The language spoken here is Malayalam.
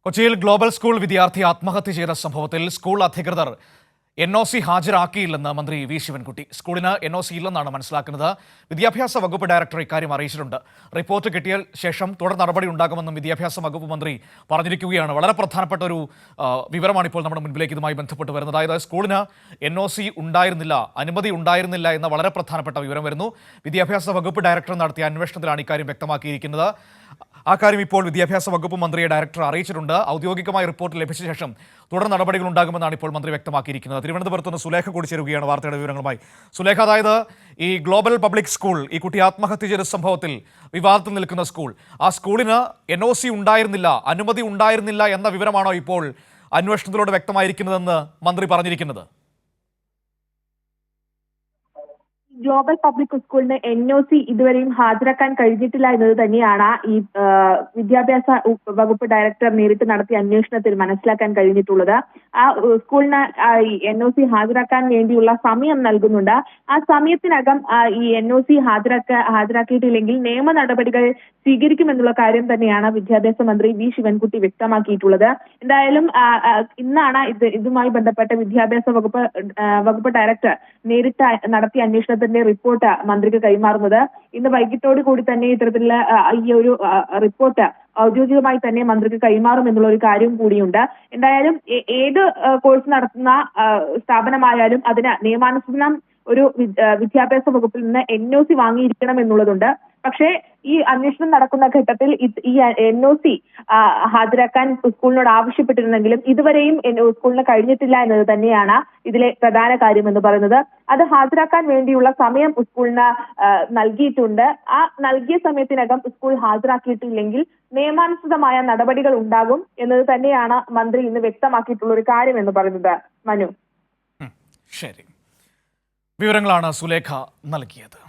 കൊച്ചിയിൽ ഗ്ലോബൽ സ്കൂൾ വിദ്യാർത്ഥി ആത്മഹത്യ ചെയ്ത സംഭവത്തിൽ സ്കൂൾ അധികൃതർ NOC ഹാജരാക്കിയില്ലെന്ന് മന്ത്രി വി ശിവൻകുട്ടി. സ്കൂളിന് NOC ഇല്ലെന്നാണ് മനസ്സിലാക്കുന്നത്. വിദ്യാഭ്യാസ വകുപ്പ് ഡയറക്ടർ ഇക്കാര്യം അറിയിച്ചിട്ടുണ്ട്. റിപ്പോർട്ട് കിട്ടിയ ശേഷം തുടർ നടപടി ഉണ്ടാകുമെന്നും വിദ്യാഭ്യാസ വകുപ്പ് മന്ത്രി പറഞ്ഞിരിക്കുകയാണ്. വളരെ പ്രധാനപ്പെട്ട ഒരു വിവരമാണ് ഇപ്പോൾ നമ്മുടെ മുൻപിലേക്ക് ഇതുമായി ബന്ധപ്പെട്ട് വരുന്നത്. അതായത് സ്കൂളിന് NOC ഉണ്ടായിരുന്നില്ല, അനുമതി ഉണ്ടായിരുന്നില്ല എന്ന വളരെ പ്രധാനപ്പെട്ട വിവരം വരുന്നു. വിദ്യാഭ്യാസ വകുപ്പ് ഡയറക്ടർ നടത്തിയ അന്വേഷണത്തിലാണ് ഇക്കാര്യം വ്യക്തമാക്കിയിരിക്കുന്നത്. ആ കാര്യം ഇപ്പോൾ വിദ്യാഭ്യാസ വകുപ്പ് മന്ത്രിയെ ഡയറക്ടർ അറിയിച്ചിട്ടുണ്ട്. ഔദ്യോഗികമായ റിപ്പോർട്ട് ലഭിച്ച ശേഷം തുടർ നടപടികൾ ഉണ്ടാകുമെന്നാണ് ഇപ്പോൾ മന്ത്രി വ്യക്തമാക്കിയിരിക്കുന്നത്. തിരുവനന്തപുരത്ത് നിന്ന് സുലേഖ കൂടി ചേരുകയാണ് വാർത്തയുടെ വിവരങ്ങളുമായി. സുലേഖ, അതായത് ഈ ഗ്ലോബൽ പബ്ലിക് സ്കൂൾ, ഈ കുട്ടി ആത്മഹത്യ ചെയ്ത സംഭവത്തിൽ വിവാദത്തിൽ നിൽക്കുന്ന സ്കൂൾ, ആ സ്കൂളിന് NOC ഉണ്ടായിരുന്നില്ല, അനുമതി ഉണ്ടായിരുന്നില്ല എന്ന വിവരമാണോ ഇപ്പോൾ അന്വേഷണത്തിലൂടെ വ്യക്തമായിരിക്കുന്നതെന്ന് മന്ത്രി പറഞ്ഞിരിക്കുന്നത്? ഗ്ലോബൽ പബ്ലിക് സ്കൂളിന് NOC ഇതുവരെയും ഹാജരാക്കാൻ കഴിഞ്ഞിട്ടില്ല എന്നത് തന്നെയാണ് ഈ വിദ്യാഭ്യാസ വകുപ്പ് ഡയറക്ടർ നേരിട്ട് നടത്തിയ അന്വേഷണത്തിൽ മനസ്സിലാക്കാൻ കഴിഞ്ഞിട്ടുള്ളത്. ആ സ്കൂളിന് NOC ഹാജരാക്കാൻ വേണ്ടിയുള്ള സമയം നൽകുന്നുണ്ട്. ആ സമയത്തിനകം ഈ NOC ഹാജരാക്കിയിട്ടില്ലെങ്കിൽ നിയമ നടപടികൾ സ്വീകരിക്കുമെന്നുള്ള കാര്യം തന്നെയാണ് വിദ്യാഭ്യാസ മന്ത്രി വി ശിവൻകുട്ടി വ്യക്തമാക്കിയിട്ടുള്ളത്. എന്തായാലും ഇന്നാണ് ഇതുമായി ബന്ധപ്പെട്ട വിദ്യാഭ്യാസ വകുപ്പ് ഡയറക്ടർ നേരിട്ട് നടത്തിയ അന്വേഷണത്തിൽ റിപ്പോർട്ട് മന്ത്രിക്ക് കൈമാറുന്നത്. ഇന്ന് വൈകിട്ടോട് കൂടി തന്നെ ഇത്തരത്തിലുള്ള ഈ ഒരു റിപ്പോർട്ട് ഔദ്യോഗികമായി തന്നെ മന്ത്രിക്ക് കൈമാറും എന്നുള്ള ഒരു കാര്യം കൂടിയുണ്ട്. എന്തായാലും ഏത് കോഴ്സ് നടത്തുന്ന സ്ഥാപനമായാലും അതിന് നിയമാനുസൃതം ഒരു വിദ്യാഭ്യാസ വകുപ്പിൽ നിന്ന് NOC വാങ്ങിയിരിക്കണം എന്നുള്ളതുണ്ട്. പക്ഷേ ഈ അന്വേഷണം നടക്കുന്ന ഘട്ടത്തിൽ ഈ NOC ഹാജരാക്കാൻ സ്കൂളിനോട് ആവശ്യപ്പെട്ടിരുന്നെങ്കിലും ഇതുവരെയും സ്കൂളിന് കഴിഞ്ഞിട്ടില്ല എന്നത് തന്നെയാണ് ഇതിലെ പ്രധാന കാര്യം എന്ന് പറയുന്നത്. അത് ഹാജരാക്കാൻ വേണ്ടിയുള്ള സമയം സ്കൂളിന് നൽകിയിട്ടുണ്ട്. ആ നൽകിയ സമയത്തിനകം സ്കൂൾ ഹാജരാക്കിയിട്ടില്ലെങ്കിൽ നിയമാനുസൃതമായ നടപടികൾ ഉണ്ടാകും എന്നത് തന്നെയാണ് മന്ത്രി ഇന്ന് വ്യക്തമാക്കിയിട്ടുള്ള ഒരു കാര്യം എന്ന് പറയുന്നത്. മനു, ശരി, വിവരങ്ങളാണ് സുലേഖ നൽകിയത്.